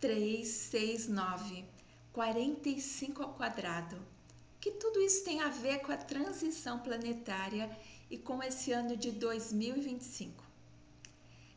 3, 6, 9, 45 ao quadrado. Que tudo isso tem a ver com a transição planetária e com esse ano de 2025.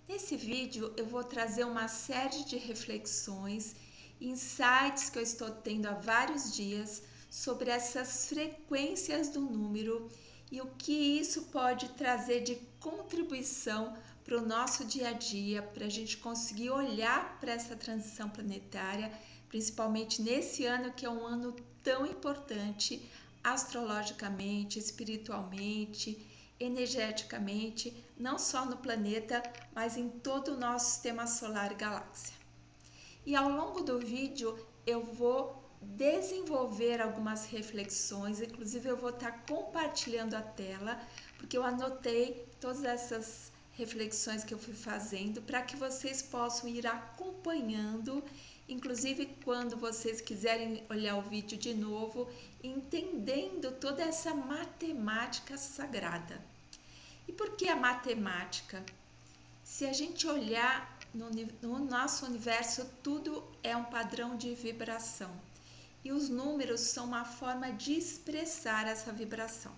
Nesse vídeo eu vou trazer uma série de reflexões, insights que eu estou tendo há vários dias sobre essas frequências do número e o que isso pode trazer de contribuição para o nosso dia a dia, para a gente conseguir olhar para essa transição planetária, principalmente nesse ano que é um ano tão importante astrologicamente, espiritualmente, energeticamente, não só no planeta, mas em todo o nosso sistema solar e galáxia. E ao longo do vídeo eu vou desenvolver algumas reflexões, inclusive eu vou estar compartilhando a tela, porque eu anotei todas essas reflexões que eu fui fazendo para que vocês possam ir acompanhando, inclusive quando vocês quiserem olhar o vídeo de novo, entendendo toda essa matemática sagrada. E por que a matemática? Se a gente olhar no nosso universo, tudo é um padrão de vibração. E os números são uma forma de expressar essa vibração.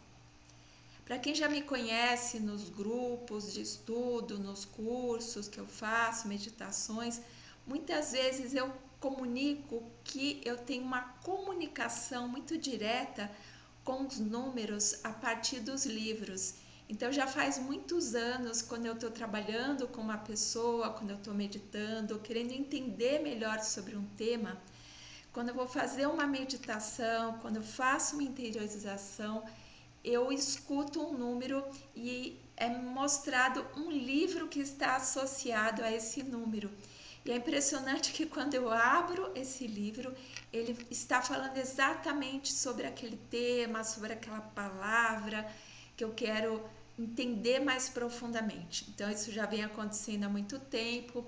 Para quem já me conhece nos grupos de estudo, nos cursos que eu faço, meditações, muitas vezes eu comunico que eu tenho uma comunicação muito direta com os números a partir dos livros. Então já faz muitos anos, quando eu estou trabalhando com uma pessoa, quando eu estou meditando, querendo entender melhor sobre um tema, quando eu vou fazer uma meditação, quando eu faço uma interiorização, eu escuto um número e é mostrado um livro que está associado a esse número. E é impressionante que quando eu abro esse livro, ele está falando exatamente sobre aquele tema, sobre aquela palavra que eu quero entender mais profundamente. Então isso já vem acontecendo há muito tempo.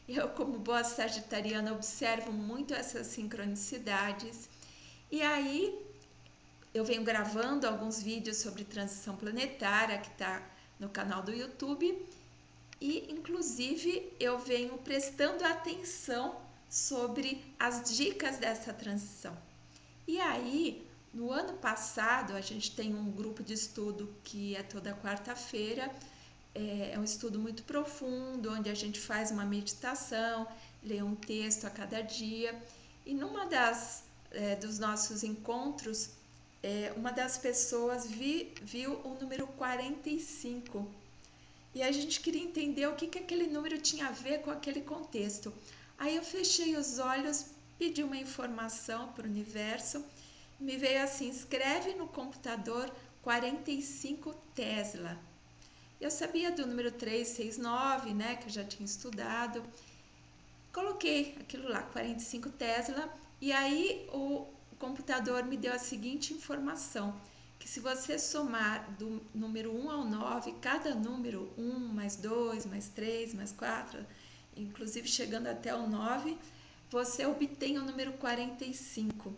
Eu, como boa sagitariana, observo muito essas sincronicidades. E aí eu venho gravando alguns vídeos sobre transição planetária que está no canal do YouTube e inclusive eu venho prestando atenção sobre as dicas dessa transição. E aí, no ano passado, a gente tem um grupo de estudo que é toda quarta-feira, é um estudo muito profundo, onde a gente faz uma meditação, lê um texto a cada dia, e numa dos nossos encontros, uma das pessoas viu o número 45 e a gente queria entender o que aquele número tinha a ver com aquele contexto. Aí eu fechei os olhos, pedi uma informação para o universo, me veio assim: escreve no computador 45 Tesla. Eu sabia do número 369, né, que eu já tinha estudado. Coloquei aquilo lá, 45 Tesla, e aí o computador me deu a seguinte informação, que se você somar do número 1 ao 9, cada número, 1 mais 2, mais 3, mais 4, inclusive chegando até o 9, você obtém o número 45.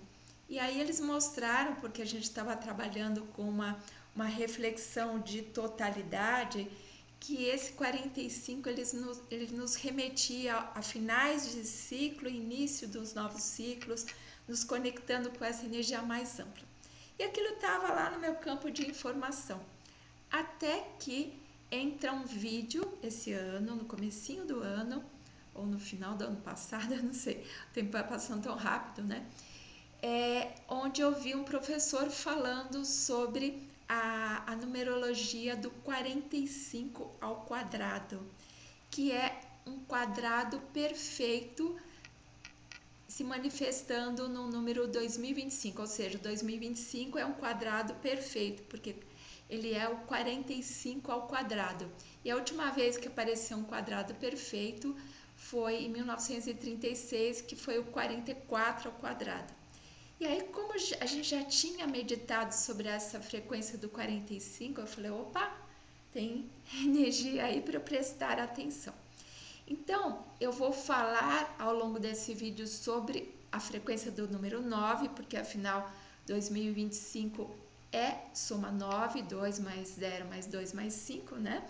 E aí eles mostraram, porque a gente estava trabalhando com uma reflexão de totalidade, que esse 45 ele nos remetia a finais de ciclo, início dos novos ciclos, nos conectando com essa energia mais ampla. E aquilo estava lá no meu campo de informação. Até que entra um vídeo esse ano, no comecinho do ano, ou no final do ano passado, eu não sei, o tempo vai passando tão rápido, né? Onde eu vi um professor falando sobre a numerologia do 45 ao quadrado, que é um quadrado perfeito se manifestando no número 2025, ou seja, 2025 é um quadrado perfeito, porque ele é o 45 ao quadrado. E a última vez que apareceu um quadrado perfeito foi em 1936, que foi o 44 ao quadrado. E aí, como a gente já tinha meditado sobre essa frequência do 45, eu falei, opa, tem energia aí para eu prestar atenção. Então, eu vou falar ao longo desse vídeo sobre a frequência do número 9, porque afinal 2025 é soma 9, 2 mais 0 mais 2 mais 5, né?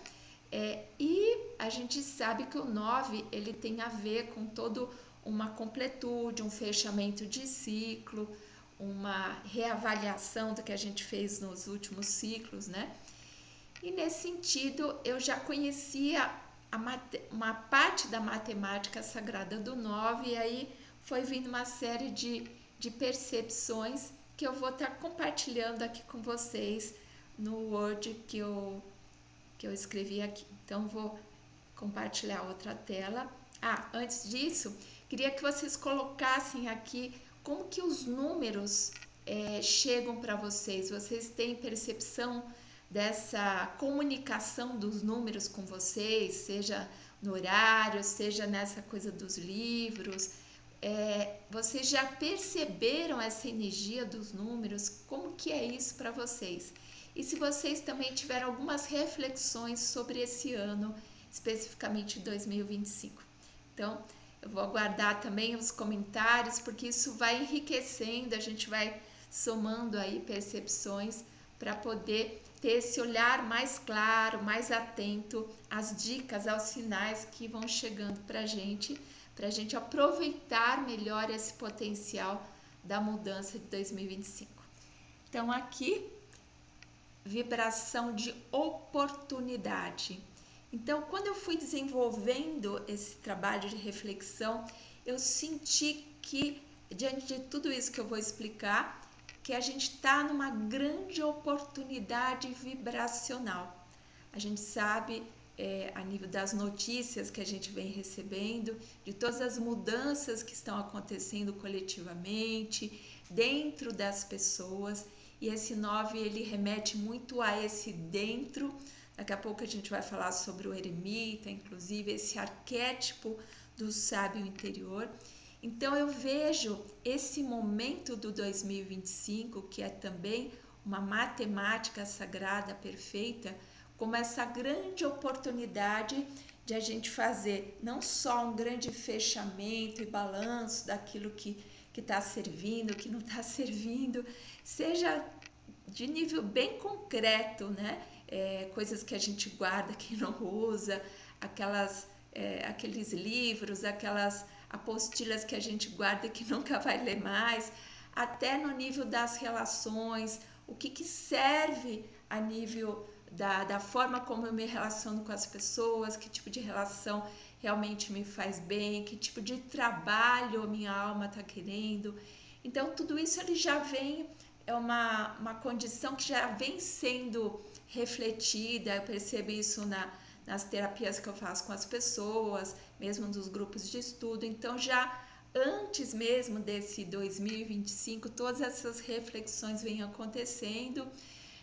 E a gente sabe que o 9 ele tem a ver com todo uma completude, um fechamento de ciclo, uma reavaliação do que a gente fez nos últimos ciclos, né? E nesse sentido, eu já conhecia uma parte da matemática sagrada do 9, e aí foi vindo uma série de percepções que eu vou estar compartilhando aqui com vocês no Word que eu escrevi aqui. Então, vou compartilhar outra tela. Antes disso, queria que vocês colocassem aqui como que os números chegam para vocês. Vocês têm percepção dessa comunicação dos números com vocês, seja no horário, seja nessa coisa dos livros? Vocês já perceberam essa energia dos números? Como que é isso para vocês? E se vocês também tiveram algumas reflexões sobre esse ano, especificamente 2025. Então, eu vou aguardar também os comentários, porque isso vai enriquecendo, a gente vai somando aí percepções para poder ter esse olhar mais claro, mais atento às dicas, aos sinais que vão chegando para a gente aproveitar melhor esse potencial da mudança de 2025. Então, aqui, vibração de oportunidade. Então, quando eu fui desenvolvendo esse trabalho de reflexão, eu senti que, diante de tudo isso que eu vou explicar, que a gente está numa grande oportunidade vibracional. A gente sabe, a nível das notícias que a gente vem recebendo, de todas as mudanças que estão acontecendo coletivamente, dentro das pessoas, e esse 9 ele remete muito a esse dentro. Daqui a pouco a gente vai falar sobre o eremita, inclusive esse arquétipo do sábio interior. Então eu vejo esse momento do 2025, que é também uma matemática sagrada perfeita, como essa grande oportunidade de a gente fazer não só um grande fechamento e balanço daquilo que está servindo, que não está servindo, seja de nível bem concreto, né? Coisas que a gente guarda, que não usa, aqueles livros, aquelas apostilas que a gente guarda e que nunca vai ler mais, até no nível das relações, o que serve a nível da forma como eu me relaciono com as pessoas, que tipo de relação realmente me faz bem, que tipo de trabalho a minha alma está querendo. Então, tudo isso ele já vem, é uma condição que já vem sendo refletida. Eu percebo isso nas terapias que eu faço com as pessoas, mesmo nos grupos de estudo. Então, já antes mesmo desse 2025, todas essas reflexões vêm acontecendo.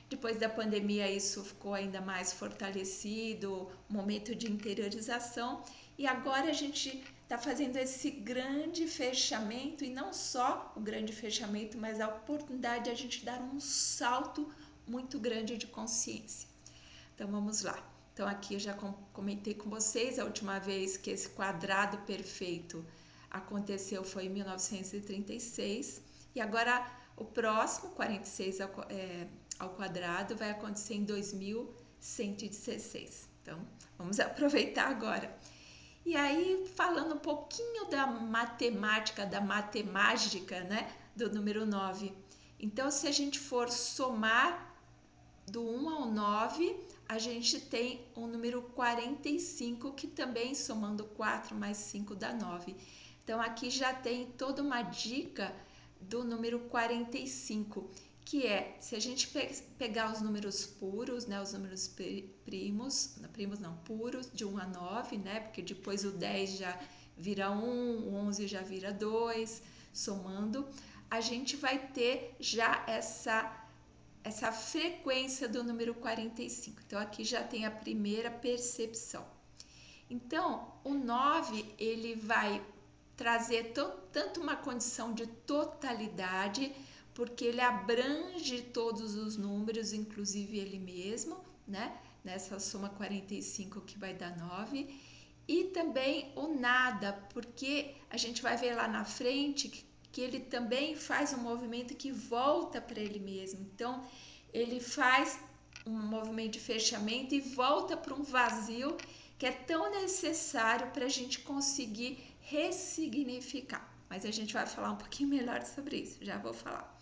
Depois da pandemia, isso ficou ainda mais fortalecido, momento de interiorização. E agora a gente está fazendo esse grande fechamento, e não só o grande fechamento, mas a oportunidade de a gente dar um salto muito grande de consciência. Então vamos lá. Então aqui eu já comentei com vocês, a última vez que esse quadrado perfeito aconteceu foi em 1936, e agora o próximo, 46 ao quadrado, vai acontecer em 2116. Então vamos aproveitar agora. E aí, falando um pouquinho da matemática, da matemágica, né, do número 9. Então, se a gente for somar do 1 ao 9, a gente tem o número 45, que também, somando 4 mais 5 dá 9. Então, aqui já tem toda uma dica do número 45, que é, se a gente pegar os números puros, né, os números puros, de 1 a 9, né, porque depois o 10 já vira 1, o 11 já vira 2, somando, a gente vai ter já essa frequência do número 45. Então, aqui já tem a primeira percepção. Então, o 9, ele vai trazer tanto uma condição de totalidade, porque ele abrange todos os números, inclusive ele mesmo, né? Nessa soma 45 que vai dar 9. E também o nada, porque a gente vai ver lá na frente que ele também faz um movimento que volta para ele mesmo. Então, ele faz um movimento de fechamento e volta para um vazio que é tão necessário para a gente conseguir ressignificar. Mas a gente vai falar um pouquinho melhor sobre isso, já vou falar.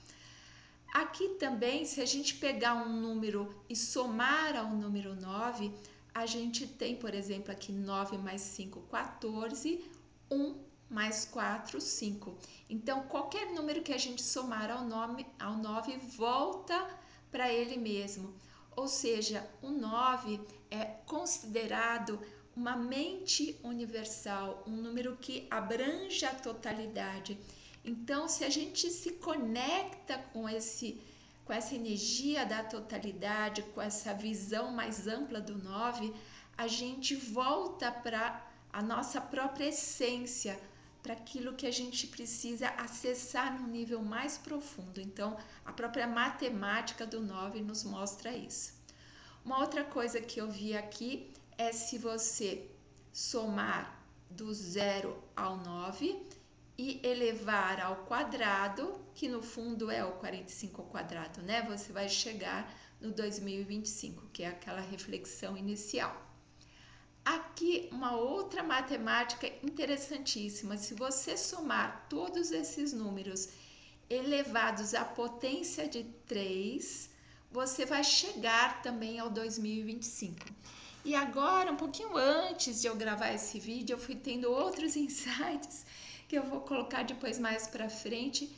Aqui também, se a gente pegar um número e somar ao número 9, a gente tem, por exemplo, aqui 9 mais 5, 14, 1 mais 4, 5. Então, qualquer número que a gente somar ao 9 volta para ele mesmo. Ou seja, o 9 é considerado uma mente universal, um número que abrange a totalidade. Então, se a gente se conecta com essa energia da totalidade, com essa visão mais ampla do 9, a gente volta para a nossa própria essência, para aquilo que a gente precisa acessar no nível mais profundo. Então, a própria matemática do 9 nos mostra isso. Uma outra coisa que eu vi aqui é se você somar do 0 ao 9 e elevar ao quadrado, que no fundo é o 45 ao quadrado, né? Você vai chegar no 2025, que é aquela reflexão inicial. Aqui uma outra matemática interessantíssima. Se você somar todos esses números elevados à potência de 3, você vai chegar também ao 2025. E agora, um pouquinho antes de eu gravar esse vídeo, eu fui tendo outros insights que eu vou colocar depois mais para frente,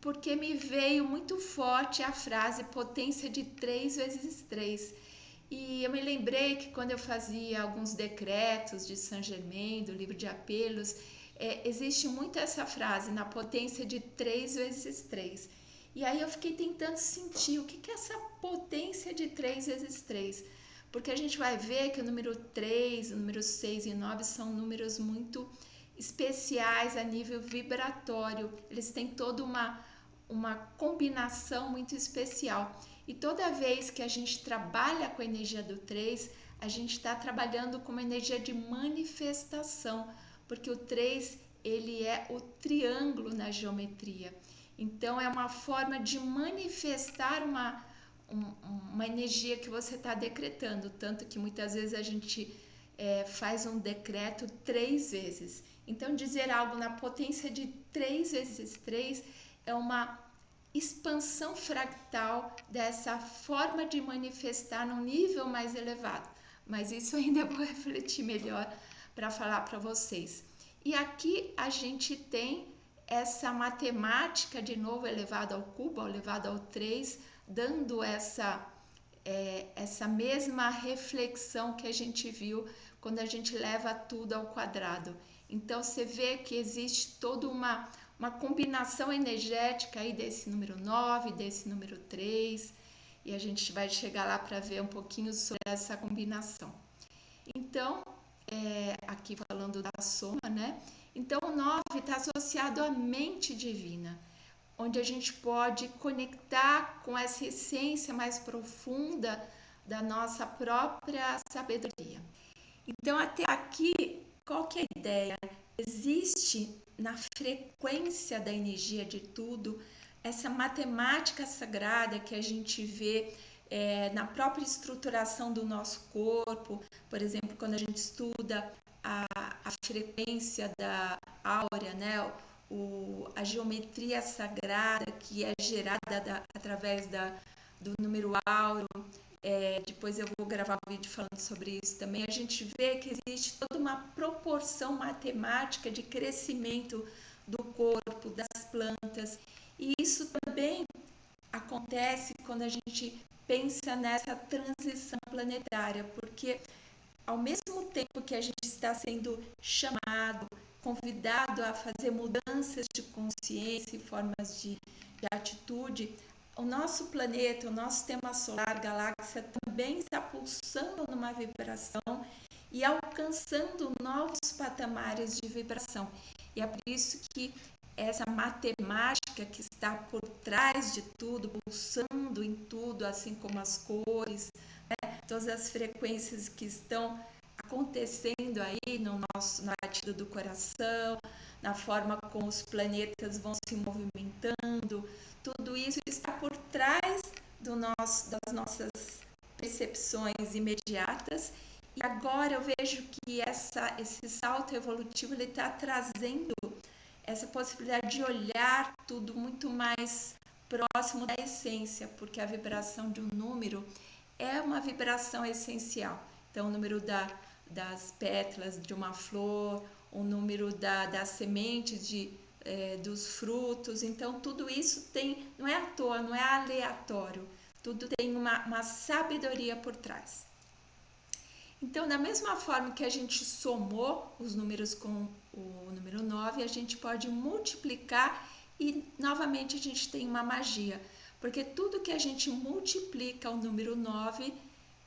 porque me veio muito forte a frase potência de 3 vezes 3. E eu me lembrei que quando eu fazia alguns decretos de Saint Germain, do livro de apelos, existe muito essa frase, na potência de 3 vezes 3. E aí eu fiquei tentando sentir o que é essa potência de 3 vezes 3. Porque a gente vai ver que o número 3, o número 6 e 9 são números muito especiais a nível vibratório. Eles têm toda uma combinação muito especial. E toda vez que a gente trabalha com a energia do 3, a gente está trabalhando com uma energia de manifestação, porque o 3 ele é o triângulo na geometria. Então é uma forma de manifestar uma energia que você está decretando, tanto que muitas vezes a gente faz um decreto 3 vezes. Então dizer algo na potência de 3 vezes 3 é uma expansão fractal dessa forma de manifestar num nível mais elevado. Mas isso ainda eu vou refletir melhor para falar para vocês. E aqui a gente tem essa matemática de novo elevado ao cubo, elevado ao 3, dando essa mesma reflexão que a gente viu quando a gente leva tudo ao quadrado. Então você vê que existe toda uma combinação energética aí desse número 9, desse número 3, e a gente vai chegar lá para ver um pouquinho sobre essa combinação. Então, aqui falando da soma, né? Então, o 9 está associado à mente divina, onde a gente pode conectar com essa essência mais profunda da nossa própria sabedoria. Então, até aqui, qual que é a ideia? Existe na frequência da energia de tudo essa matemática sagrada que a gente vê na própria estruturação do nosso corpo. Por exemplo, quando a gente estuda a frequência da áurea, né? A geometria sagrada que é gerada através do número áureo. Depois eu vou gravar um vídeo falando sobre isso também. A gente vê que existe toda uma proporção matemática de crescimento do corpo, das plantas. E isso também acontece quando a gente pensa nessa transição planetária, porque ao mesmo tempo que a gente está sendo chamado, convidado a fazer mudanças de consciência e formas de atitude, o nosso planeta, o nosso sistema solar, galáxia, também está pulsando numa vibração e alcançando novos patamares de vibração. E é por isso que essa matemática que está por trás de tudo, pulsando em tudo, assim como as cores, né? Todas as frequências que estão acontecendo aí no batido do coração, na forma como os planetas vão se movimentando, tudo isso está por trás das nossas percepções imediatas E agora eu vejo que esse salto evolutivo ele está trazendo essa possibilidade de olhar tudo muito mais próximo da essência, porque a vibração de um número é uma vibração essencial. Então, o número das pétalas de uma flor, o número das sementes dos frutos. Então, tudo isso não é à toa, não é aleatório. Tudo tem uma sabedoria por trás. Então, da mesma forma que a gente somou os números com o número 9, a gente pode multiplicar e novamente a gente tem uma magia. Porque tudo que a gente multiplica o número 9,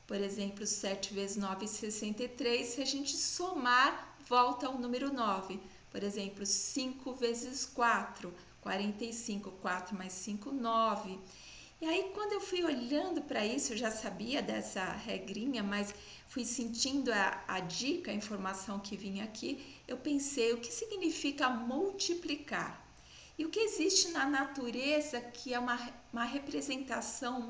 por exemplo, 7 vezes 9 é 63, se a gente somar, volta ao número 9. Por exemplo, 5 vezes 4, 45, 4 mais 5, 9. E aí, quando eu fui olhando para isso, eu já sabia dessa regrinha, mas fui sentindo a dica, a informação que vinha aqui, eu pensei, o que significa multiplicar? E o que existe na natureza que é uma representação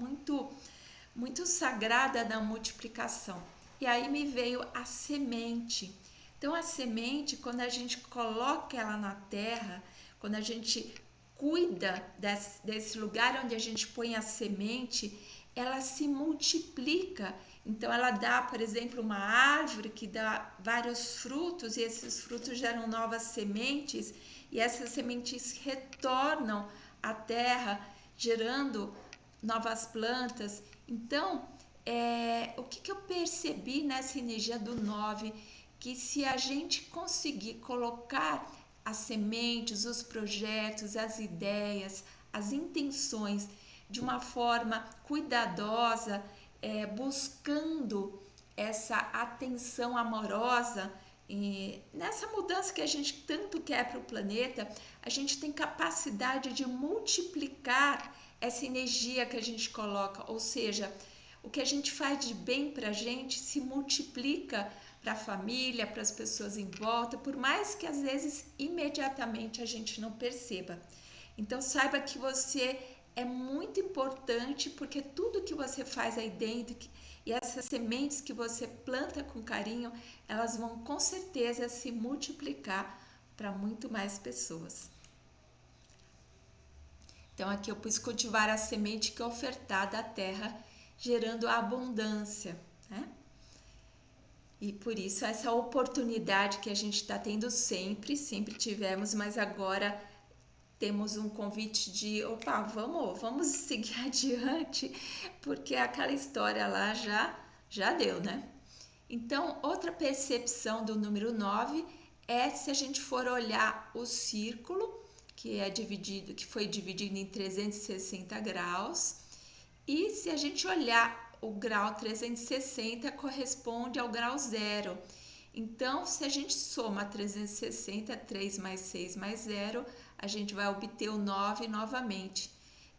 muito sagrada da multiplicação. E aí me veio a semente. Então, a semente, quando a gente coloca ela na terra, quando a gente cuida desse lugar onde a gente põe a semente, ela se multiplica. Então, ela dá, por exemplo, uma árvore que dá vários frutos, e esses frutos geram novas sementes, e essas sementes retornam à terra, gerando novas plantas. Então, o que eu percebi nessa energia do 9? Que se a gente conseguir colocar as sementes, os projetos, as ideias, as intenções de uma forma cuidadosa, buscando essa atenção amorosa, e nessa mudança que a gente tanto quer para o planeta, a gente tem capacidade de multiplicar essa energia que a gente coloca, ou seja, o que a gente faz de bem para a gente se multiplica para a família, para as pessoas em volta, por mais que às vezes imediatamente a gente não perceba. Então saiba que você é muito importante, porque tudo que você faz aí dentro e essas sementes que você planta com carinho, elas vão com certeza se multiplicar para muito mais pessoas. Então aqui eu pus cultivar a semente que é ofertada à terra, gerando abundância, né? E por isso essa oportunidade que a gente está tendo sempre tivemos, mas agora temos um convite de, opa, vamos seguir adiante, porque aquela história lá já deu, né? Então, outra percepção do número 9 é se a gente for olhar o círculo, que foi dividido em 360 graus, e se a gente olhar o grau 360 corresponde ao grau 0. Então, se a gente soma 360, 3 mais 6 mais 0, a gente vai obter o 9 novamente,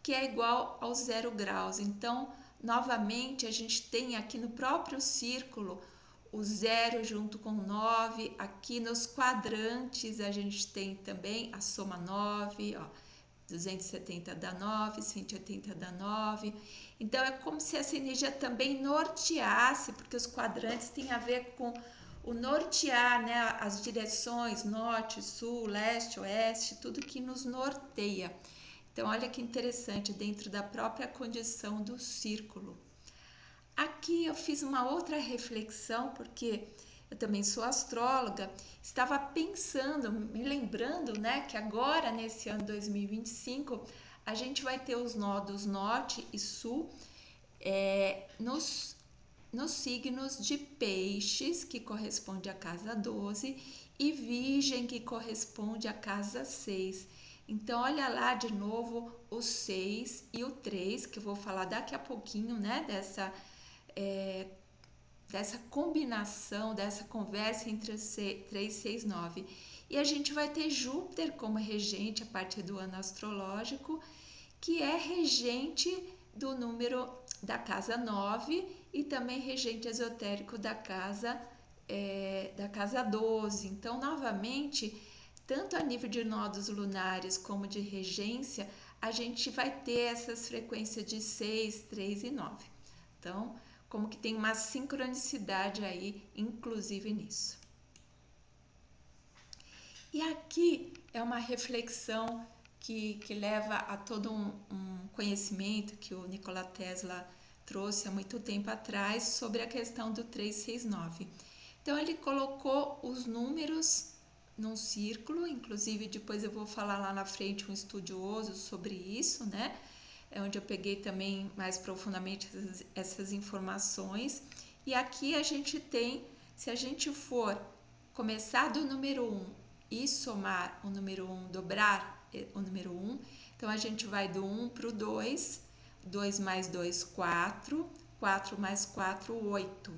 que é igual aos 0 graus. Então, novamente, a gente tem aqui no próprio círculo o 0 junto com o 9. Aqui nos quadrantes a gente tem também a soma 9, ó. 270 dá 9, 180 dá 9. Então, é como se essa energia também norteasse, porque os quadrantes têm a ver com o nortear, né? As direções norte, sul, leste, oeste, tudo que nos norteia. Então, olha que interessante, dentro da própria condição do círculo. Aqui eu fiz uma outra reflexão, porque eu também sou astróloga, estava pensando, me lembrando, né, que agora, nesse ano 2025, a gente vai ter os nodos norte e sul nos signos de peixes, que corresponde à casa 12, e virgem, que corresponde à casa 6. Então, olha lá de novo o 6 e o 3, que eu vou falar daqui a pouquinho, né, dessa combinação, dessa conversa entre 3, 6, 9. E a gente vai ter Júpiter como regente a partir do ano astrológico, que é regente do número da casa 9 e também regente esotérico da casa 12. Então, novamente, tanto a nível de nodos lunares como de regência, a gente vai ter essas frequências de 6, 3 e 9. Então, como que tem uma sincronicidade aí, inclusive nisso. E aqui é uma reflexão que leva a todo um conhecimento que o Nikola Tesla trouxe há muito tempo atrás sobre a questão do 369. Então ele colocou os números num círculo, inclusive depois eu vou falar lá na frente um estudioso sobre isso, né? É onde eu peguei também mais profundamente essas informações. E aqui a gente tem, se a gente for começar do número 1 e somar o número 1, dobrar o número 1, então a gente vai do 1 para o 2, 2 mais 2, 4, 4 mais 4, 8.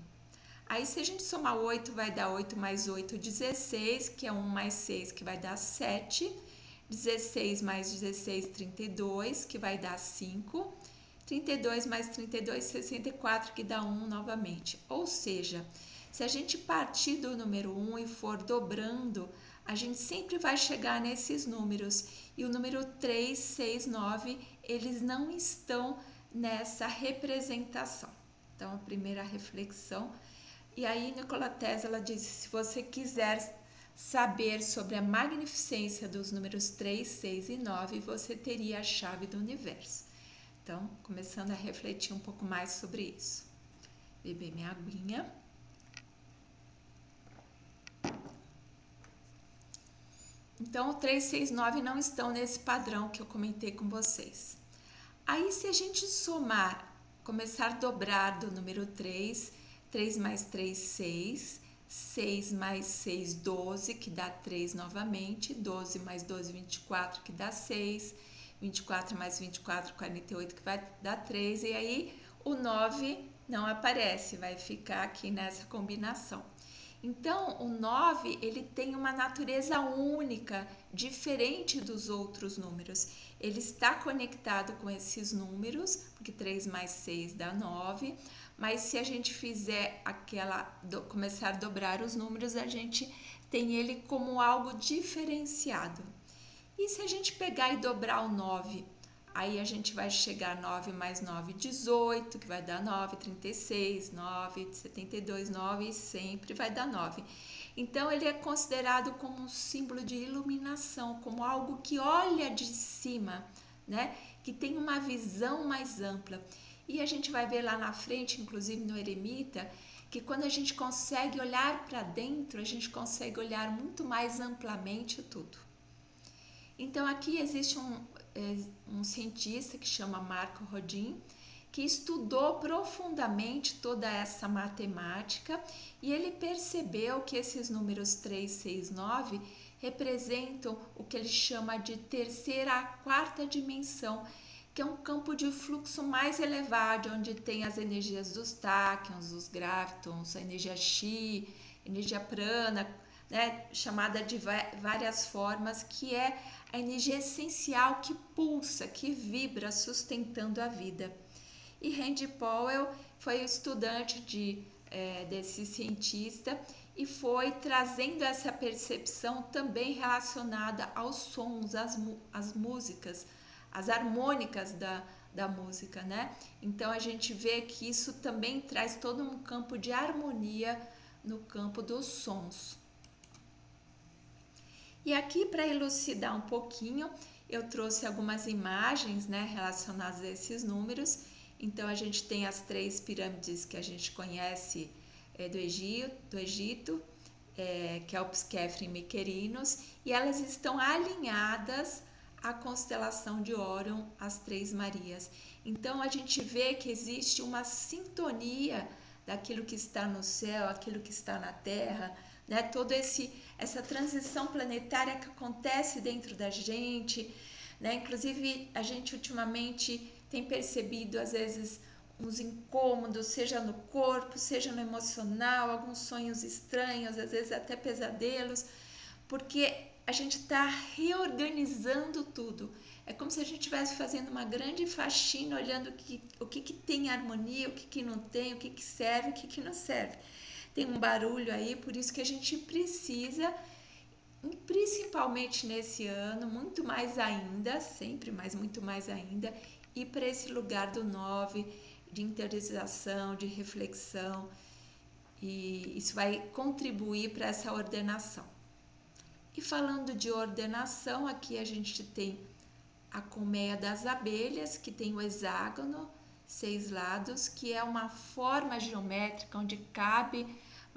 Aí se a gente somar 8, vai dar 8 mais 8, 16, que é 1 mais 6, que vai dar 7. 16 mais 16, 32, que vai dar 5. 32 mais 32, 64, que dá 1 novamente. Ou seja, se a gente partir do número 1 e for dobrando, a gente sempre vai chegar nesses números. E o número 3, 6, 9, eles não estão nessa representação. Então, a primeira reflexão. E aí, Nikola Tesla disse, se você quiser saber sobre a magnificência dos números 3, 6 e 9, você teria a chave do universo. Então, começando a refletir um pouco mais sobre isso. Beber minha aguinha. Então, o 3, 6, 9 não estão nesse padrão que eu comentei com vocês. Aí, se a gente somar, começar a dobrar do número 3, 3 mais 3, 6, 6 mais 6, 12, que dá 3 novamente, 12 mais 12, 24, que dá 6, 24 mais 24, 48, que vai dar 3, e aí o 9 não aparece, vai ficar aqui nessa combinação. Então, o 9, ele tem uma natureza única, diferente dos outros números. Ele está conectado com esses números, porque 3 mais 6 dá 9, mas se a gente fizer começar a dobrar os números, a gente tem ele como algo diferenciado. E se a gente pegar e dobrar o 9, aí a gente vai chegar a 9 mais 9, 18, que vai dar 9, 36, 9, 72, 9 e sempre vai dar 9. Então, ele é considerado como um símbolo de iluminação, como algo que olha de cima, né? Que tem uma visão mais ampla. E a gente vai ver lá na frente, inclusive no Eremita, que quando a gente consegue olhar para dentro, a gente consegue olhar muito mais amplamente tudo. Então, aqui existe um cientista que chama Marco Rodin, que estudou profundamente toda essa matemática e ele percebeu que esses números 3, 6, 9 representam o que ele chama de terceira a quarta dimensão, que é um campo de fluxo mais elevado, onde tem as energias dos táquions, dos gravitons, a energia chi, energia prana, né, chamada de várias formas, que é a energia essencial que pulsa, que vibra, sustentando a vida. E Randy Powell foi o estudante desse cientista e foi trazendo essa percepção também relacionada aos sons, às músicas, às harmônicas da música, né? Então a gente vê que isso também traz todo um campo de harmonia no campo dos sons. E aqui, para elucidar um pouquinho, eu trouxe algumas imagens, né, relacionadas a esses números. Então, a gente tem as 3 pirâmides que a gente conhece do Egito, que é o Psquefre e Mequerinos, e elas estão alinhadas à constelação de Órion, as 3 Marias. Então, a gente vê que existe uma sintonia daquilo que está no céu, aquilo que está na Terra, né? Toda essa transição planetária que acontece dentro da gente, né? Inclusive, a gente ultimamente tem percebido, às vezes, uns incômodos, seja no corpo, seja no emocional, alguns sonhos estranhos, às vezes até pesadelos, porque a gente está reorganizando tudo. É como se a gente estivesse fazendo uma grande faxina, olhando o que tem harmonia, o que não tem, o que serve, o que não serve. Tem um barulho aí, por isso que a gente precisa, principalmente nesse ano, muito mais ainda, sempre, mas muito mais ainda, ir para esse lugar do 9, de interiorização, de reflexão, e isso vai contribuir para essa ordenação. E falando de ordenação, aqui a gente tem a colmeia das abelhas, que tem o hexágono, 6 lados, que é uma forma geométrica onde cabe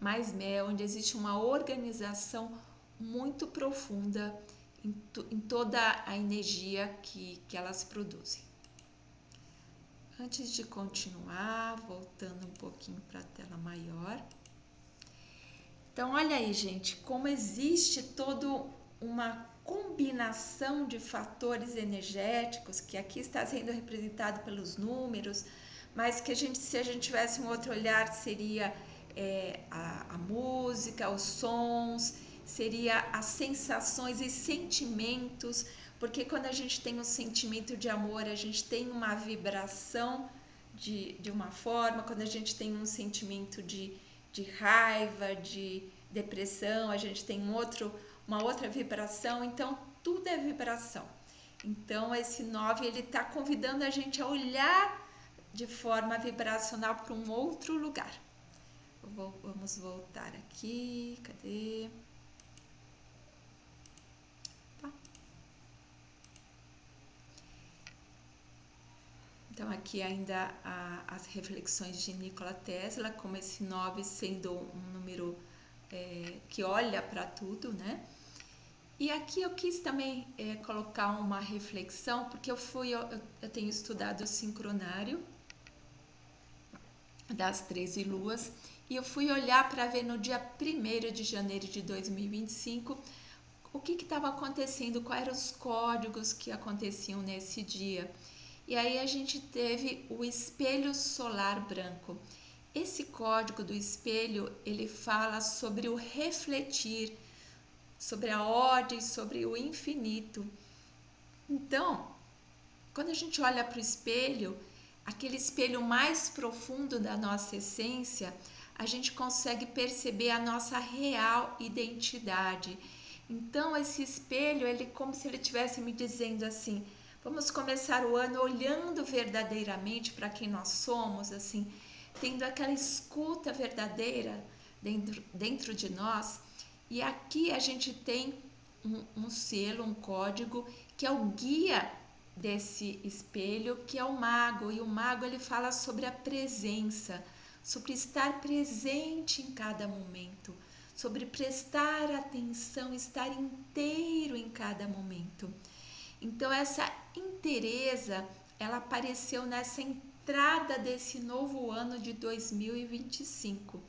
mais mel, onde existe uma organização muito profunda em toda a energia que elas produzem. Antes de continuar, voltando um pouquinho para a tela maior. Então, olha aí, gente, como existe toda uma combinação de fatores energéticos, que aqui está sendo representado pelos números, mas que se a gente tivesse um outro olhar, seria a música, os sons, seria as sensações e sentimentos, porque quando a gente tem um sentimento de amor, a gente tem uma vibração de uma forma, quando a gente tem um sentimento de raiva, de depressão, a gente tem uma outra vibração, então tudo é vibração. Então esse 9 ele está convidando a gente a olhar de forma vibracional para um outro lugar. Vamos voltar aqui, cadê? Tá. Então aqui ainda as reflexões de Nikola Tesla, como esse 9 sendo um número que olha para tudo, né? E aqui eu quis também colocar uma reflexão, porque eu tenho estudado o sincronário das 13 luas, e eu fui olhar para ver no dia 1º de janeiro de 2025 o que estava acontecendo, quais eram os códigos que aconteciam nesse dia. E aí a gente teve o espelho solar branco. Esse código do espelho, ele fala sobre o refletir, sobre a ordem, sobre o infinito. Então, quando a gente olha para o espelho, aquele espelho mais profundo da nossa essência, a gente consegue perceber a nossa real identidade. Então, esse espelho, ele é como se ele estivesse me dizendo assim: vamos começar o ano olhando verdadeiramente para quem nós somos, assim, tendo aquela escuta verdadeira dentro de nós. E aqui a gente tem um selo, um código, que é o guia desse espelho, que é o mago. E o mago, ele fala sobre a presença, sobre estar presente em cada momento, sobre prestar atenção, estar inteiro em cada momento. Então essa inteireza, ela apareceu nessa entrada desse novo ano de 2025.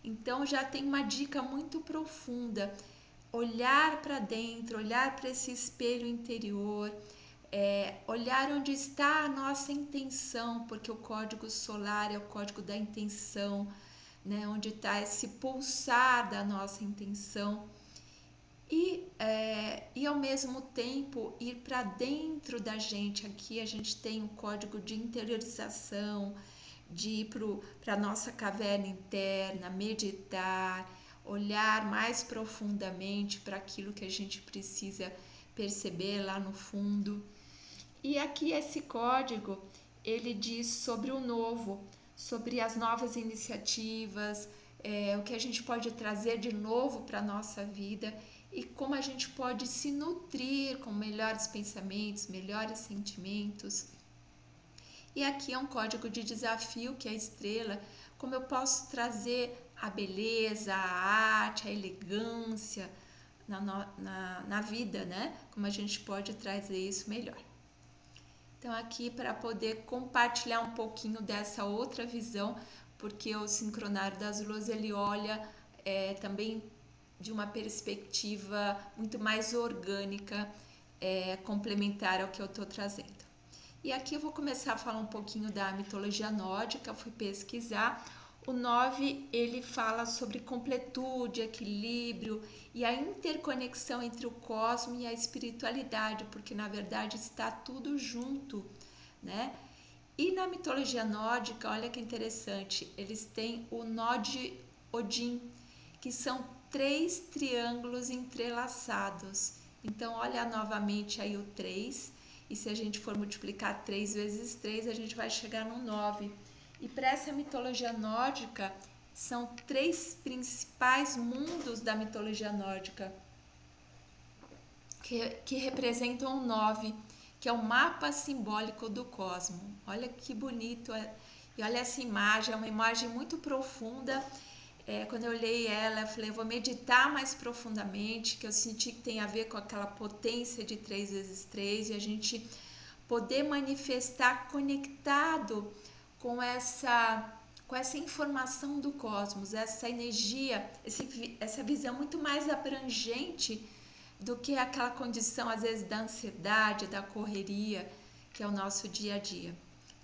Então já tem uma dica muito profunda: olhar para dentro, olhar para esse espelho interior, olhar onde está a nossa intenção, porque o código solar é o código da intenção, né? Onde está esse pulsar da nossa intenção. E ao mesmo tempo ir para dentro da gente. Aqui a gente tem um código de interiorização, de ir para a nossa caverna interna, meditar, olhar mais profundamente para aquilo que a gente precisa perceber lá no fundo. E aqui esse código, ele diz sobre o novo, sobre as novas iniciativas, o que a gente pode trazer de novo para a nossa vida e como a gente pode se nutrir com melhores pensamentos, melhores sentimentos. E aqui é um código de desafio, que é a estrela, como eu posso trazer a beleza, a arte, a elegância na vida, né? Como a gente pode trazer isso melhor. Então aqui para poder compartilhar um pouquinho dessa outra visão, porque o sincronário das luas, ele olha também de uma perspectiva muito mais orgânica, complementar ao que eu estou trazendo. E aqui eu vou começar a falar um pouquinho da mitologia nórdica. Eu fui pesquisar. O 9, ele fala sobre completude, equilíbrio e a interconexão entre o cosmo e a espiritualidade, porque na verdade está tudo junto, né? E na mitologia nórdica, olha que interessante, eles têm o nó de Odin, que são 3 triângulos entrelaçados. Então, olha novamente aí o 3, e se a gente for multiplicar 3 vezes 3, a gente vai chegar no 9. E para essa mitologia nórdica, são 3 principais mundos da mitologia nórdica que representam o 9, que é o mapa simbólico do cosmo. Olha que bonito, e olha essa imagem, é uma imagem muito profunda. Quando eu olhei ela, eu falei, eu vou meditar mais profundamente, que eu senti que tem a ver com aquela potência de 3 vezes 3, e a gente poder manifestar conectado com essa informação do cosmos, essa energia, essa visão muito mais abrangente do que aquela condição, às vezes, da ansiedade, da correria, que é o nosso dia a dia.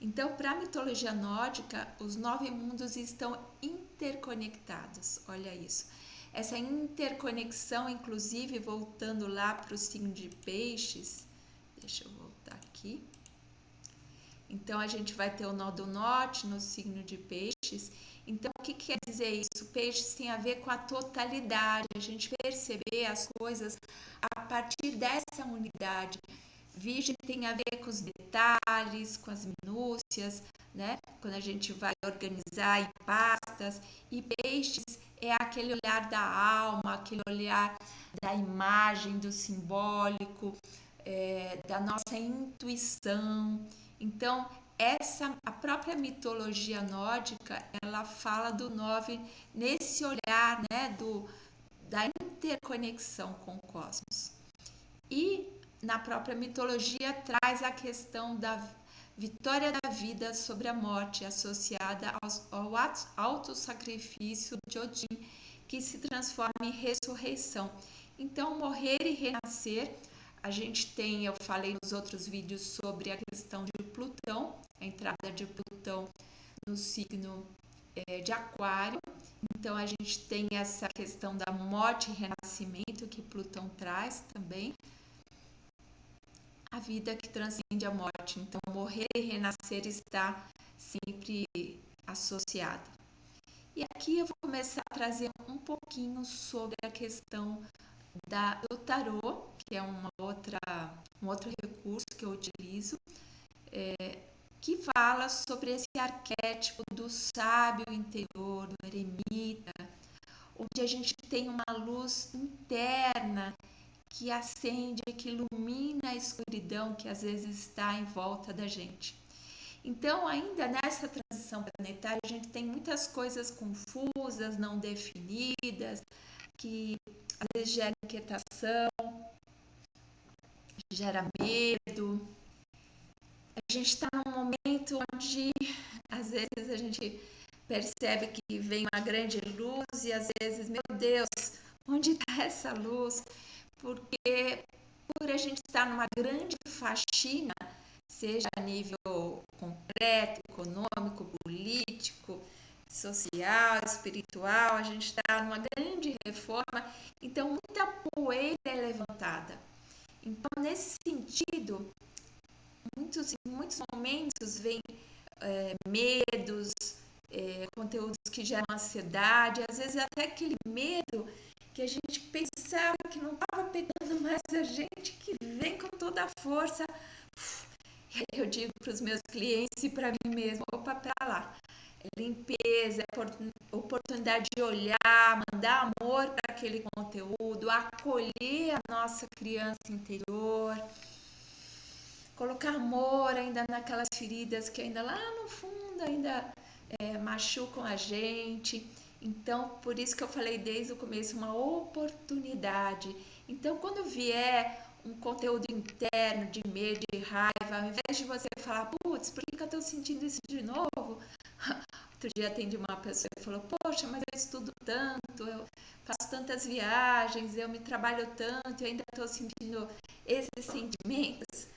Então, para a mitologia nórdica, os 9 mundos estão interconectados. Olha isso. Essa interconexão, inclusive, voltando lá para o signo de Peixes, deixa eu voltar aqui. Então, a gente vai ter o nó do norte no signo de Peixes. Então, o que quer dizer isso? Peixes tem a ver com a totalidade, a gente perceber as coisas a partir dessa unidade. Virgem tem a ver com os detalhes, com as minúcias, né? Quando a gente vai organizar em pastas. E Peixes é aquele olhar da alma, aquele olhar da imagem, do simbólico, da nossa intuição. Então, a própria mitologia nórdica, ela fala do 9 nesse olhar, né, da interconexão com o cosmos. E na própria mitologia traz a questão da vitória da vida sobre a morte, associada ao autossacrifício de Odin, que se transforma em ressurreição. Então, morrer e renascer, a gente tem, eu falei nos outros vídeos sobre a questão de Plutão, a entrada de Plutão no signo de Aquário. Então, a gente tem essa questão da morte e renascimento que Plutão traz também. A vida que transcende a morte. Então, morrer e renascer está sempre associado. E aqui eu vou começar a trazer um pouquinho sobre a questão do tarô, que é um outro recurso que eu utilizo, que fala sobre esse arquétipo do sábio interior, do eremita, onde a gente tem uma luz interna que acende, que ilumina a escuridão que às vezes está em volta da gente. Então, ainda nessa transição planetária, a gente tem muitas coisas confusas, não definidas, que às vezes gera inquietação, gera medo. A gente está num momento onde às vezes a gente percebe que vem uma grande luz e às vezes, meu Deus, onde está essa luz? Porque por a gente estar numa grande faxina, seja a nível concreto, econômico, político, social, espiritual, a gente está numa grande reforma, então muita poeira é levantada. Então, nesse sentido, em muitos momentos vem medos, conteúdos que geram ansiedade, às vezes até aquele medo que a gente pensava que não estava pegando mais a gente, que vem com toda a força. E aí eu digo para os meus clientes e para mim mesma, opa, para lá. Limpeza, oportunidade de olhar, mandar amor para aquele conteúdo, acolher a nossa criança interior, colocar amor ainda naquelas feridas que ainda lá no fundo ainda machucam a gente. Então, por isso que eu falei desde o começo, uma oportunidade. Então, quando vier um conteúdo interno de medo, de raiva, ao invés de você falar, putz, por que eu estou sentindo isso de novo? Outro dia atendi uma pessoa e falou, poxa, mas eu estudo tanto, eu faço tantas viagens, eu me trabalho tanto, eu ainda estou sentindo esses sentimentos.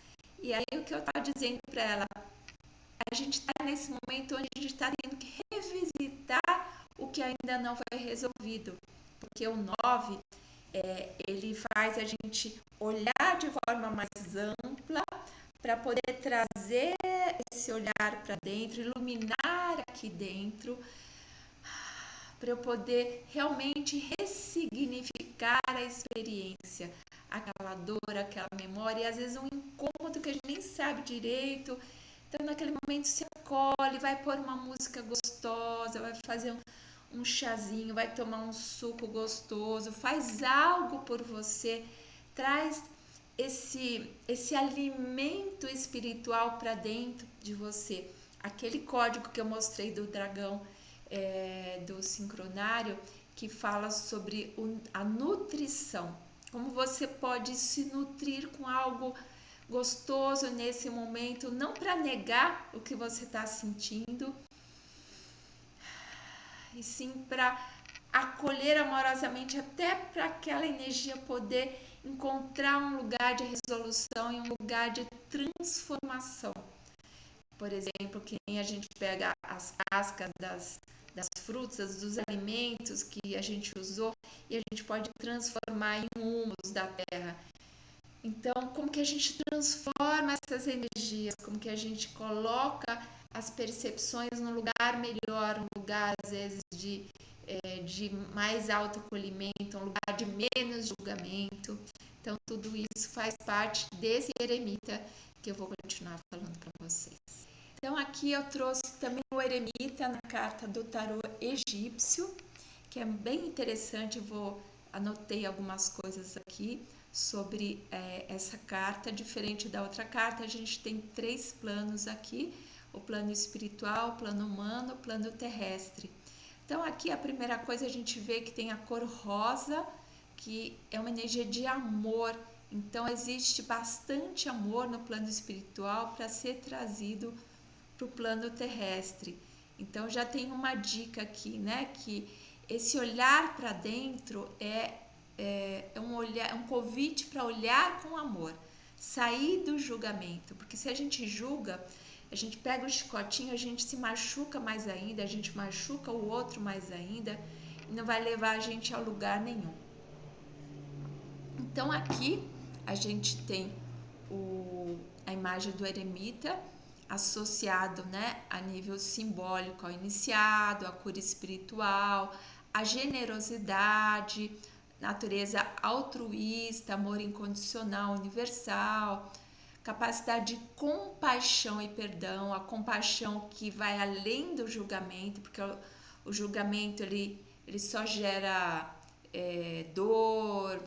E aí o que eu estava dizendo para ela, a gente está nesse momento onde a gente está tendo que revisitar o que ainda não foi resolvido. Porque o 9, ele faz a gente olhar de forma mais ampla para poder trazer esse olhar para dentro, iluminar aqui dentro, para eu poder realmente ressignificar a experiência, aquela dor, aquela memória, e às vezes um incômodo que a gente nem sabe direito. Então, naquele momento, se acolhe, vai pôr uma música gostosa, vai fazer um chazinho, vai tomar um suco gostoso, faz algo por você, traz esse alimento espiritual para dentro de você. Aquele código que eu mostrei do dragão, do sincronário, que fala sobre a nutrição, como você pode se nutrir com algo gostoso nesse momento, não para negar o que você está sentindo, e sim para acolher amorosamente, até para aquela energia poder encontrar um lugar de resolução e um lugar de transformação. Por exemplo, que nem a gente pega as cascas das frutas, dos alimentos que a gente usou, e a gente pode transformar em humus da terra. Então, como que a gente transforma essas energias? Como que a gente coloca as percepções num lugar melhor, um lugar, às vezes, de mais autoacolhimento, um lugar de menos julgamento. Então, tudo isso faz parte desse eremita que eu vou continuar falando para vocês. Então, aqui eu trouxe também o eremita na carta do tarô egípcio, que é bem interessante. Anotei algumas coisas aqui sobre essa carta. Diferente da outra carta, a gente tem 3 planos aqui: o plano espiritual, o plano humano, o plano terrestre. Então, aqui a primeira coisa, a gente vê que tem a cor rosa, que é uma energia de amor. Então, existe bastante amor no plano espiritual para ser trazido para o plano terrestre. Então, já tem uma dica aqui, né? Que esse olhar para dentro é um convite para olhar com amor, sair do julgamento, porque se a gente julga, a gente pega o chicotinho, a gente se machuca mais ainda, a gente machuca o outro mais ainda, e não vai levar a gente a lugar nenhum. Então, aqui a gente tem a imagem do eremita associado, né, a nível simbólico ao iniciado, à cura espiritual, à generosidade, natureza altruísta, amor incondicional, universal, capacidade de compaixão e perdão, a compaixão que vai além do julgamento, porque o julgamento ele só gera dor,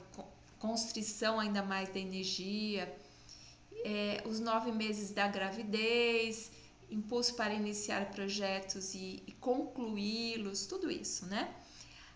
constrição ainda mais da energia, os 9 meses da gravidez, impulso para iniciar projetos e concluí-los, tudo isso, né?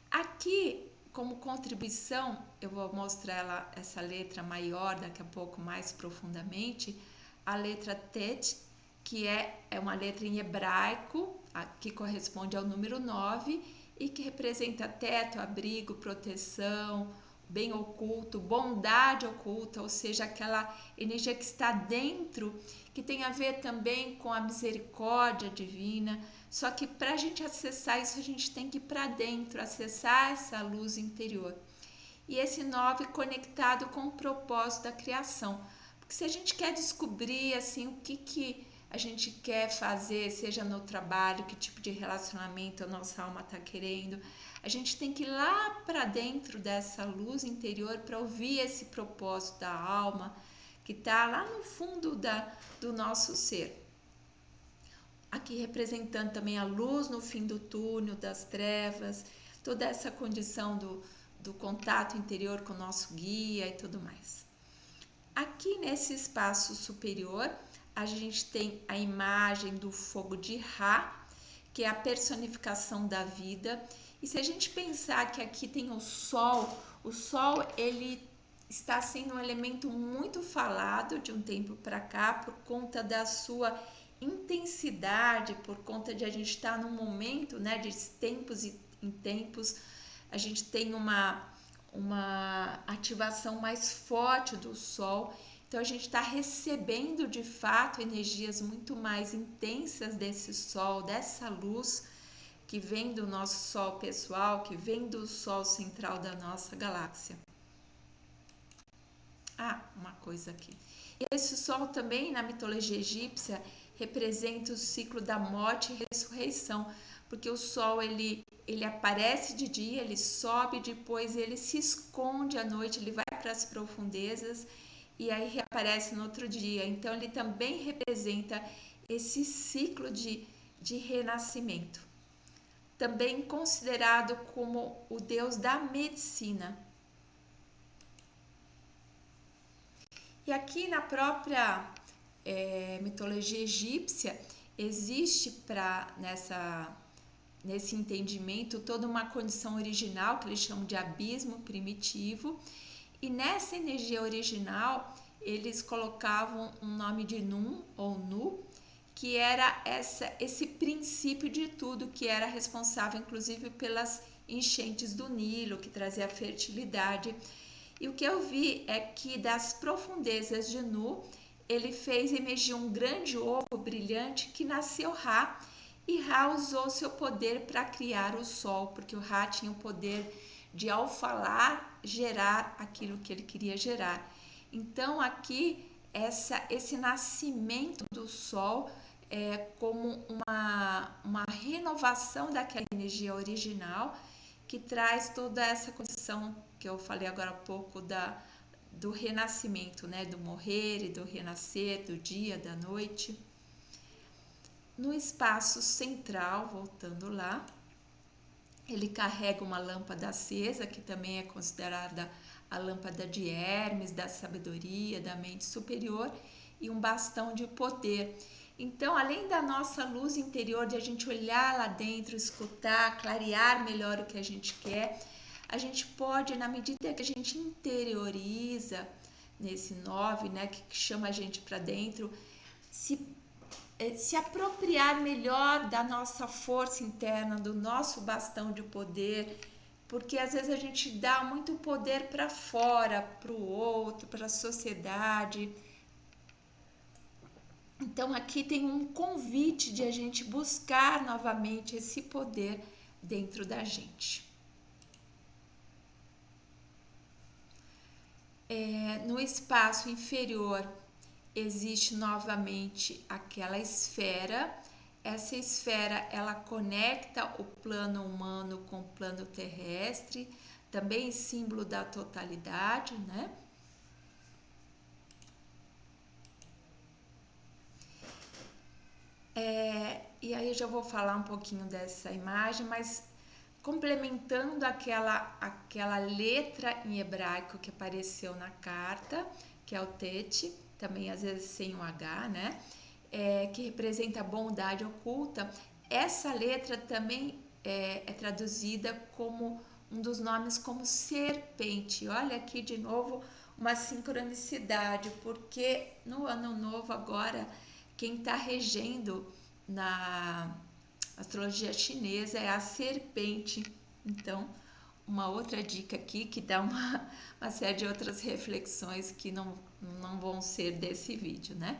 Aqui, como contribuição, eu vou mostrar essa letra maior daqui a pouco, mais profundamente, a letra Tet, que é uma letra em hebraico, que corresponde ao número 9 e que representa teto, abrigo, proteção, bem oculto, bondade oculta, ou seja, aquela energia que está dentro, que tem a ver também com a misericórdia divina. Só que para a gente acessar isso, a gente tem que ir para dentro, acessar essa luz interior. E esse 9 conectado com o propósito da criação. Porque se a gente quer descobrir assim, o que a gente quer fazer, seja no trabalho, que tipo de relacionamento a nossa alma está querendo, a gente tem que ir lá para dentro dessa luz interior para ouvir esse propósito da alma, que está lá no fundo do nosso ser. Aqui representando também a luz no fim do túnel, das trevas, toda essa condição do contato interior com o nosso guia e tudo mais. Aqui nesse espaço superior, a gente tem a imagem do fogo de Ra, que é a personificação da vida. E se a gente pensar que aqui tem o Sol ele está sendo um elemento muito falado de um tempo para cá por conta da sua intensidade, por conta de a gente estar num momento, né, de tempos em tempos, a gente tem uma ativação mais forte do Sol. Então a gente está recebendo de fato energias muito mais intensas desse Sol, dessa luz que vem do nosso Sol pessoal, que vem do Sol central da nossa galáxia. Uma coisa aqui. E esse Sol também, na mitologia egípcia, representa o ciclo da morte e ressurreição, porque o Sol ele aparece de dia, ele sobe, depois ele se esconde à noite, ele vai para as profundezas e aí reaparece no outro dia. Então ele também representa esse ciclo de renascimento. Também considerado como o deus da medicina. E aqui na própria mitologia egípcia, existe nesse entendimento toda uma condição original que eles chamam de abismo primitivo, e nessa energia original eles colocavam um nome de Nun ou Nu, que era esse princípio de tudo, que era responsável inclusive pelas enchentes do Nilo, que trazia fertilidade. E o que eu vi é que das profundezas de Nu, ele fez emergir um grande ovo brilhante que nasceu Ra, e Ra usou seu poder para criar o sol, porque o Ra tinha o poder de, ao falar, gerar aquilo que ele queria gerar. Então aqui esse nascimento do sol é como uma renovação daquela energia original, que traz toda essa condição que eu falei agora há pouco do renascimento, né? Do morrer e do renascer, do dia, da noite. No espaço central, voltando lá, ele carrega uma lâmpada acesa, que também é considerada a lâmpada de Hermes, da sabedoria, da mente superior, e um bastão de poder. Então, além da nossa luz interior, de a gente olhar lá dentro, escutar, clarear melhor o que a gente quer, a gente pode, na medida que a gente interioriza nesse 9, né, que chama a gente para dentro, se apropriar melhor da nossa força interna, do nosso bastão de poder, porque às vezes a gente dá muito poder para fora, para o outro, para a sociedade. Então aqui tem um convite de a gente buscar novamente esse poder dentro da gente. No espaço inferior existe novamente aquela esfera. Essa esfera ela conecta o plano humano com o plano terrestre, também símbolo da totalidade, né? E aí eu já vou falar um pouquinho dessa imagem, mas complementando aquela letra em hebraico que apareceu na carta, que é o Tet, também às vezes sem o H, né? Que representa a bondade oculta. Essa letra também é traduzida como um dos nomes como serpente. Olha aqui de novo uma sincronicidade, porque no ano novo agora, quem está regendo na astrologia chinesa é a serpente. Então, uma outra dica aqui que dá uma série de outras reflexões que não vão ser desse vídeo, né?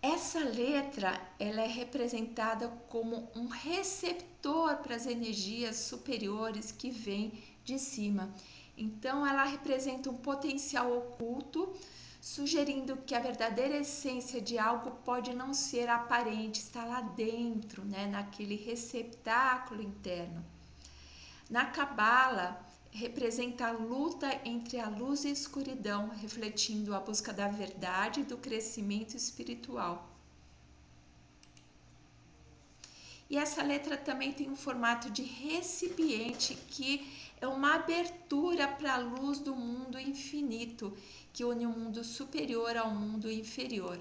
Essa letra ela é representada como um receptor para as energias superiores que vêm de cima. Então, ela representa um potencial oculto, sugerindo que a verdadeira essência de algo pode não ser aparente, está lá dentro, né, naquele receptáculo interno. Na Cabala, representa a luta entre a luz e a escuridão, refletindo a busca da verdade e do crescimento espiritual. E essa letra também tem um formato de recipiente, que é uma abertura para a luz do mundo infinito, que une o mundo superior ao mundo inferior.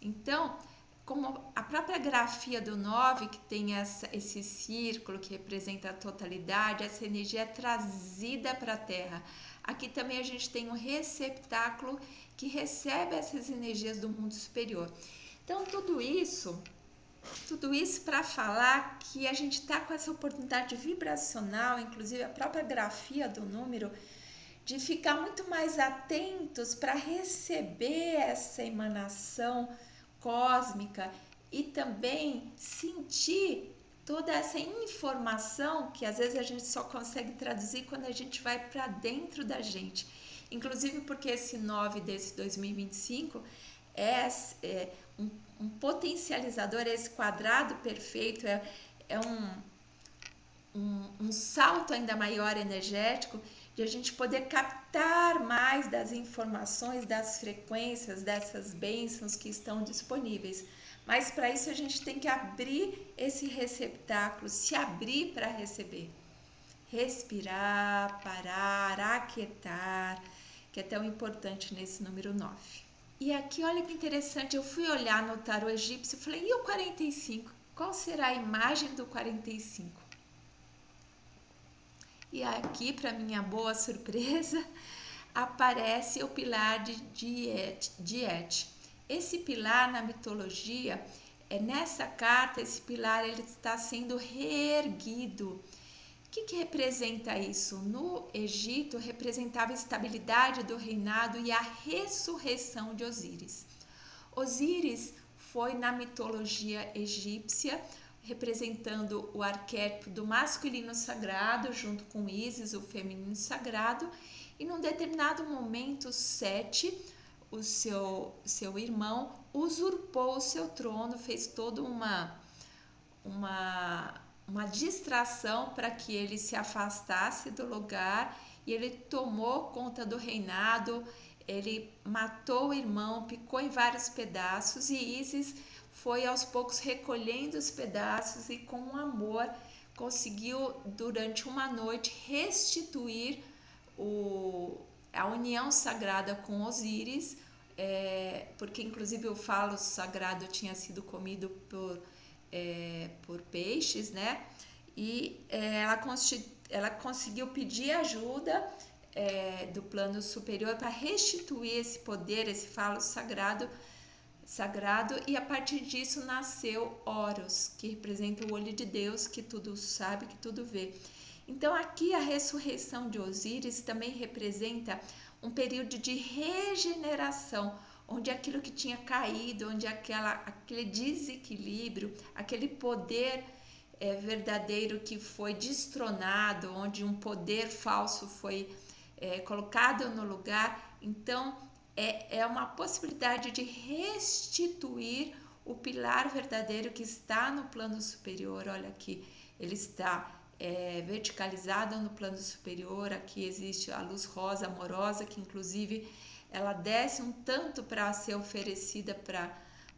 Então, como a própria grafia do 9, que tem esse círculo que representa a totalidade, essa energia é trazida para a Terra. Aqui também a gente tem um receptáculo que recebe essas energias do mundo superior. Então, tudo isso para falar que a gente está com essa oportunidade vibracional, inclusive a própria grafia do número, de ficar muito mais atentos para receber essa emanação cósmica e também sentir toda essa informação que às vezes a gente só consegue traduzir quando a gente vai para dentro da gente. Inclusive porque esse 9 desse 2025 é um potencializador, esse quadrado perfeito, é um salto ainda maior energético, de de a gente poder captar mais das informações, das frequências, dessas bênçãos que estão disponíveis. Mas para isso a gente tem que abrir esse receptáculo, se abrir para receber. Respirar, parar, aquietar, que é tão importante nesse número 9. E aqui, olha que interessante, eu fui olhar no tarô egípcio e falei, e o 45? Qual será a imagem do 45? E aqui, para minha boa surpresa, aparece o pilar de Diet. Esse pilar na mitologia, nessa carta, esse pilar ele está sendo reerguido. O que representa isso? No Egito, representava a estabilidade do reinado e a ressurreição de Osíris. Osíris foi, na mitologia egípcia, representando o arquétipo do masculino sagrado, junto com Ísis, o feminino sagrado, e num determinado momento, Sete, o seu irmão, usurpou o seu trono, fez toda uma distração para que ele se afastasse do lugar, e ele tomou conta do reinado, ele matou o irmão, picou em vários pedaços, e Ísis foi aos poucos recolhendo os pedaços e com amor conseguiu durante uma noite restituir a união sagrada com Osíris, porque inclusive o falo sagrado tinha sido comido por peixes, né? E ela conseguiu pedir ajuda do plano superior para restituir esse poder, esse falo sagrado, e a partir disso nasceu Horus, que representa o olho de Deus, que tudo sabe, que tudo vê. Então aqui a ressurreição de Osíris também representa um período de regeneração, onde aquilo que tinha caído, onde aquele desequilíbrio, aquele poder verdadeiro que foi destronado, onde um poder falso foi colocado no lugar, então é uma possibilidade de restituir o pilar verdadeiro que está no plano superior. Olha aqui, ele está verticalizado no plano superior. Aqui existe a luz rosa amorosa, que inclusive ela desce um tanto para ser oferecida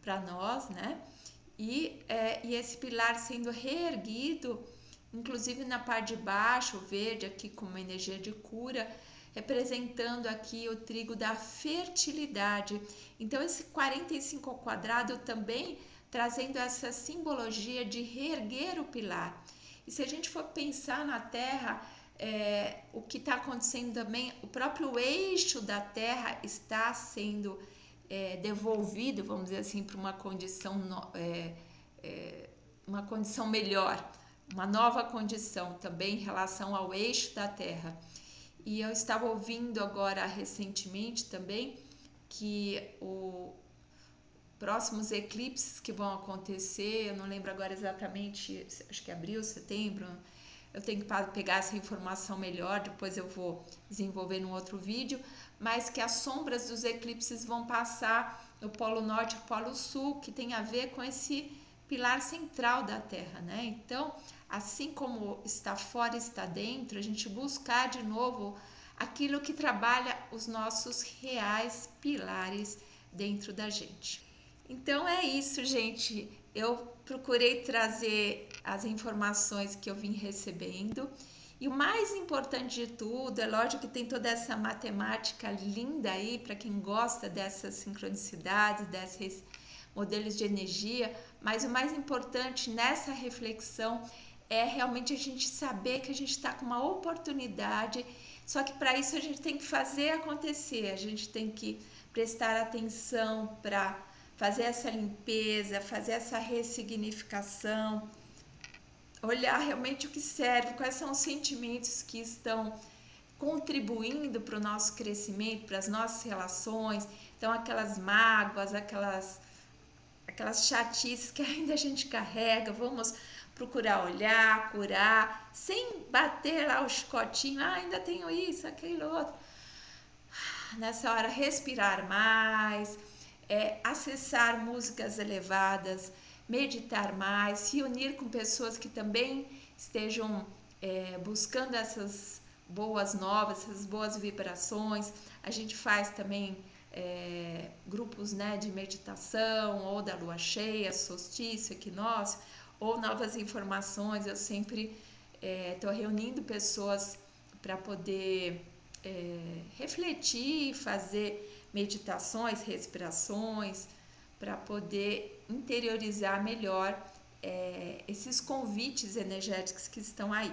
para nós, né? E esse pilar sendo reerguido, inclusive na parte de baixo, o verde aqui com uma energia de cura, representando aqui o trigo da fertilidade. Então esse 45 ao quadrado também trazendo essa simbologia de reerguer o pilar. E se a gente for pensar na Terra, o que está acontecendo também, o próprio eixo da Terra está sendo devolvido, vamos dizer assim, para uma condição melhor, uma nova condição também em relação ao eixo da Terra. E eu estava ouvindo agora recentemente também que os próximos eclipses que vão acontecer, eu não lembro agora exatamente, acho que é abril, setembro, eu tenho que pegar essa informação melhor, depois eu vou desenvolver num outro vídeo, mas que as sombras dos eclipses vão passar no Polo Norte e Polo Sul, que tem a ver com esse pilar central da Terra, né? Então, assim como está fora, está dentro, a gente buscar de novo aquilo que trabalha os nossos reais pilares dentro da gente. Então é isso, gente. Eu procurei trazer as informações que eu vim recebendo. E o mais importante de tudo, é lógico que tem toda essa matemática linda aí, para quem gosta dessas sincronicidades, desses modelos de energia, mas o mais importante nessa reflexão é realmente a gente saber que a gente está com uma oportunidade, só que para isso a gente tem que fazer acontecer, a gente tem que prestar atenção para fazer essa limpeza, fazer essa ressignificação, olhar realmente o que serve, quais são os sentimentos que estão contribuindo para o nosso crescimento, para as nossas relações. Então aquelas mágoas, aquelas chatices que ainda a gente carrega, vamos procurar olhar, curar, sem bater lá o chicotinho, ainda tenho isso, aquilo outro. Nessa hora respirar mais, acessar músicas elevadas, meditar mais, se unir com pessoas que também estejam buscando essas boas novas, essas boas vibrações. A gente faz também grupos, né, de meditação, ou da lua cheia, solstício, equinócio, ou novas informações. Eu sempre estou reunindo pessoas para poder refletir, fazer meditações, respirações, para poder interiorizar melhor esses convites energéticos que estão aí.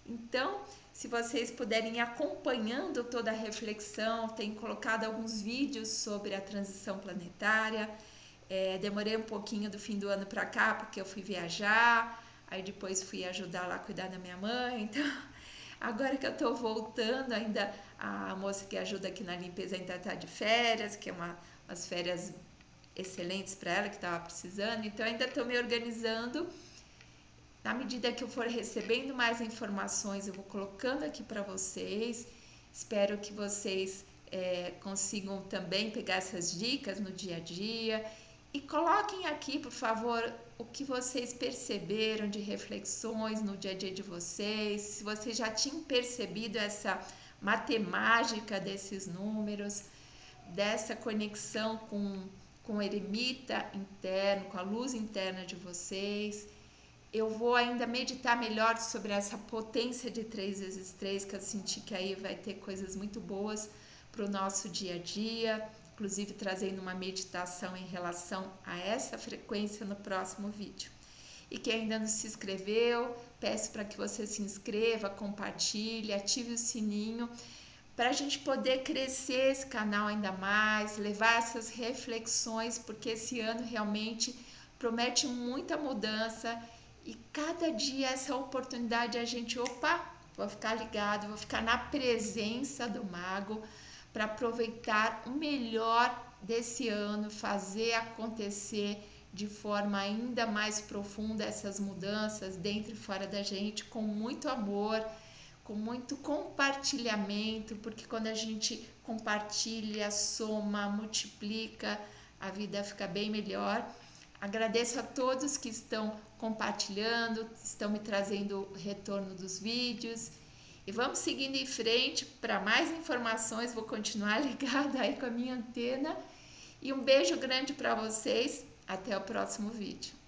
Então, se vocês puderem ir acompanhando toda a reflexão, tenho colocado alguns vídeos sobre a transição planetária. Demorei um pouquinho do fim do ano para cá, porque eu fui viajar, aí depois fui ajudar lá a cuidar da minha mãe. Então, agora que eu estou voltando, ainda a moça que ajuda aqui na limpeza ainda está de férias, que é umas férias excelentes para ela, que estava precisando. Então, ainda estou me organizando. Na medida que eu for recebendo mais informações, eu vou colocando aqui para vocês. Espero que vocês consigam também pegar essas dicas no dia a dia. E coloquem aqui, por favor, o que vocês perceberam de reflexões no dia a dia de vocês. Se vocês já tinham percebido essa matemática desses números, dessa conexão com o eremita interno, com a luz interna de vocês. Eu vou ainda meditar melhor sobre essa potência de 3 vezes 3, que eu senti que aí vai ter coisas muito boas para o nosso dia a dia, inclusive trazendo uma meditação em relação a essa frequência no próximo vídeo. E quem ainda não se inscreveu, peço para que você se inscreva, compartilhe, ative o sininho, para a gente poder crescer esse canal ainda mais, levar essas reflexões, porque esse ano realmente promete muita mudança. E cada dia essa oportunidade a gente, vou ficar ligado, vou ficar na presença do mago para aproveitar o melhor desse ano, fazer acontecer de forma ainda mais profunda essas mudanças dentro e fora da gente, com muito amor, com muito compartilhamento, porque quando a gente compartilha, soma, multiplica, a vida fica bem melhor. Agradeço a todos que estão compartilhando, estão me trazendo retorno dos vídeos. E vamos seguindo em frente. Para mais informações, vou continuar ligada aí com a minha antena. E um beijo grande para vocês. Até o próximo vídeo.